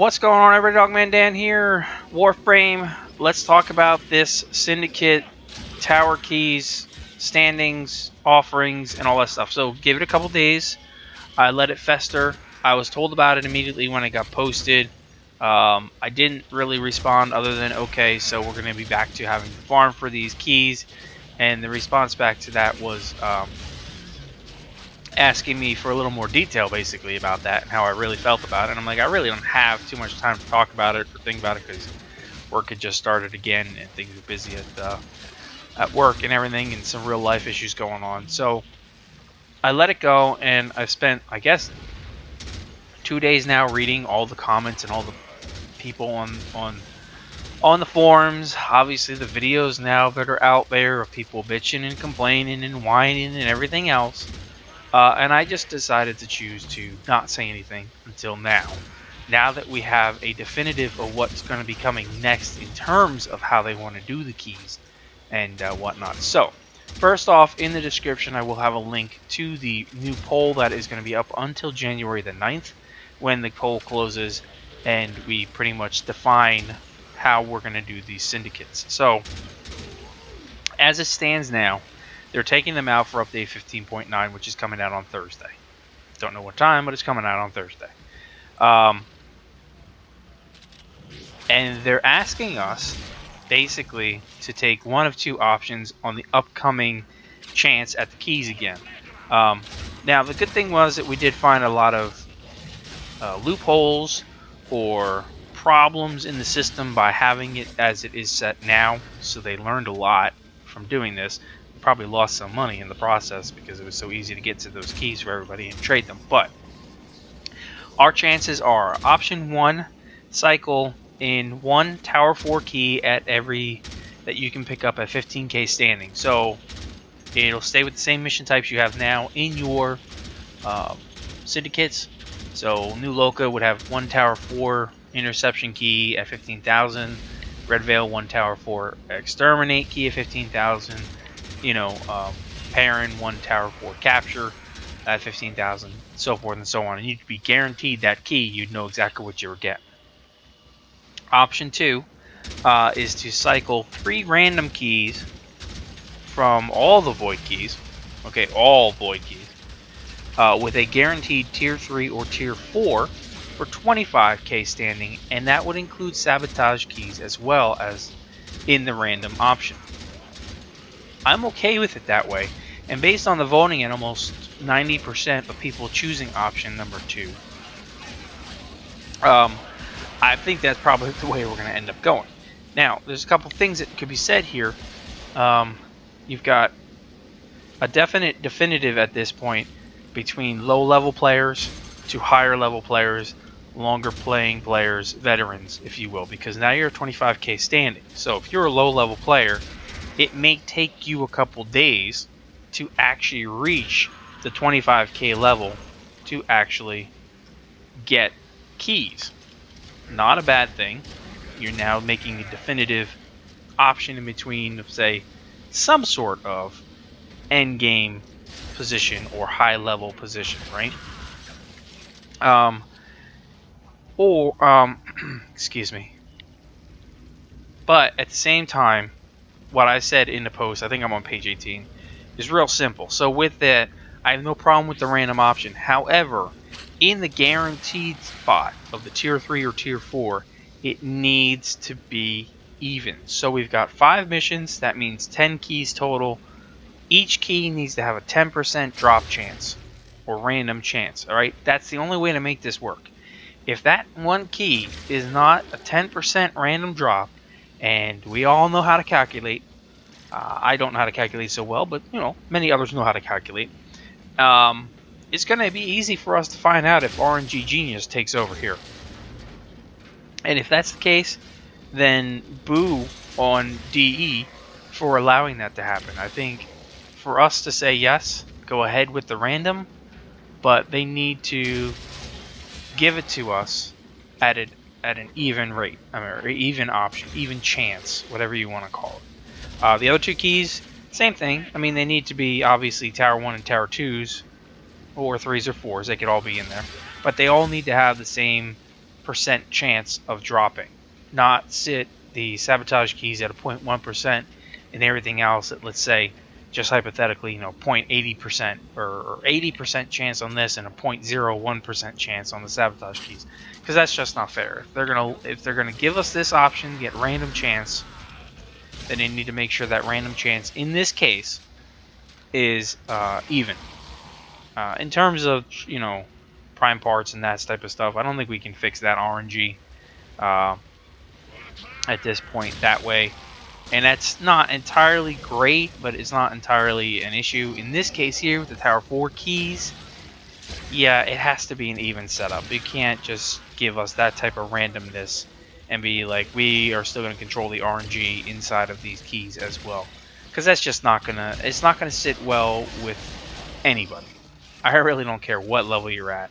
What's going on, everybody? Dogman Dan here. Warframe. Let's talk about this Syndicate tower keys, standings, offerings, and all that stuff. So give it a couple days. I let it fester. I was told about it immediately when it got posted. I didn't really respond other than okay, so we're going to be back to having to farm for these keys. And the response back to that was asking me for a little more detail basically about that and how I really felt about it. And I'm like, I really don't have too much time to talk about it or think about it because work had just started again and things were busy at work and everything, and some real life issues going on. So I let it go, and I've spent, I guess, 2 days now reading all the comments and all the people on the forums. Obviously the videos now that are out there of people bitching and complaining and whining and everything else. And I just decided to choose to not say anything until now. Now that we have a definitive of what's going to be coming next in terms of how they want to do the keys and whatnot. So, first off, in the description I will have a link to the new poll that is going to be up until January the 9th when the poll closes and we pretty much define how we're going to do these syndicates. So, as it stands now, they're taking them out for update 15.9, which is coming out on Thursday. Don't know what time, but it's coming out on Thursday. And they're asking us, basically, to take one of two options on the upcoming chance at the keys again. Now, the good thing was that we did find a lot of loopholes or problems in the system by having it as it is set now. So they learned a lot from doing this. Probably lost some money in the process because it was so easy to get to those keys for everybody and trade them. But our chances are option 1, cycle in 1 tower 4 key at every that you can pick up at 15k standing. So it'll stay with the same mission types you have now in your syndicates. So New Loca would have 1 tower 4 interception key at 15,000. Red Veil 1 tower 4 exterminate key at 15,000. Perrin 1 tower 4 capture at 15,000, so forth and so on. And you'd be guaranteed that key. You'd know exactly what you were getting. Option 2 is to cycle 3 random keys from all the void keys. Okay, all void keys with a guaranteed tier 3 or tier 4 for 25k standing, and that would include sabotage keys as well as in the random option. I'm okay with it that way, and based on the voting at almost 90% of people choosing option number 2, I think that's probably the way we're going to end up going. Now, there's a couple things that could be said here. You've got a definitive at this point between low-level players to higher-level players, longer playing players, veterans, if you will, because now you're 25k standing. So if you're a low-level player, it may take you a couple days to actually reach the 25k level to actually get keys. Not a bad thing. You're now making a definitive option in between, say, some sort of end game position or high level position, right? Excuse me. But at the same time, what I said in the post, I think I'm on page 18, is real simple. So with that, I have no problem with the random option. However, in the guaranteed spot of the tier 3 or tier 4, it needs to be even. So we've got 5 missions, that means 10 keys total. Each key needs to have a 10% drop chance or random chance, alright? That's the only way to make this work. If that one key is not a 10% random drop, and we all know how to calculate. I don't know how to calculate so well, but many others know how to calculate. It's going to be easy for us to find out if RNG Genius takes over here. And if that's the case, then boo on DE for allowing that to happen. I think for us to say yes, go ahead with the random, but they need to give it to us at an even rate, or even option, even chance, whatever you want to call it. The other 2 keys, same thing. I mean, they need to be obviously Tower 1 and Tower 2s, or 3s or 4s. They could all be in there. But they all need to have the same percent chance of dropping, not sit the sabotage keys at a 0.1% and everything else at, let's say, just hypothetically, 0.80% or 80% chance on this and a 0.01% chance on the sabotage keys, because that's just not fair. If they're gonna give us this option, get random chance, then they need to make sure that random chance in this case is even. In terms of prime parts and that type of stuff, I don't think we can fix that RNG at this point that way. And that's not entirely great, but it's not entirely an issue. In this case here, with the Tower 4 keys, yeah, it has to be an even setup. You can't just give us that type of randomness and be like, we are still going to control the RNG inside of these keys as well. Because that's just not going to, it's not going to sit well with anybody. I really don't care what level you're at.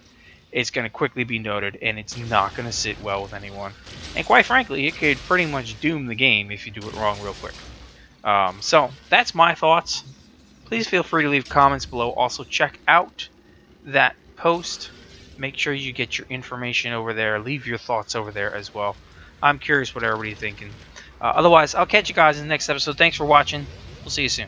It's going to quickly be noted, and it's not going to sit well with anyone. And quite frankly, it could pretty much doom the game if you do it wrong real quick. So, that's my thoughts. Please feel free to leave comments below. Also, check out that post. Make sure you get your information over there. Leave your thoughts over there as well. I'm curious what everybody's thinking. Otherwise, I'll catch you guys in the next episode. Thanks for watching. We'll see you soon.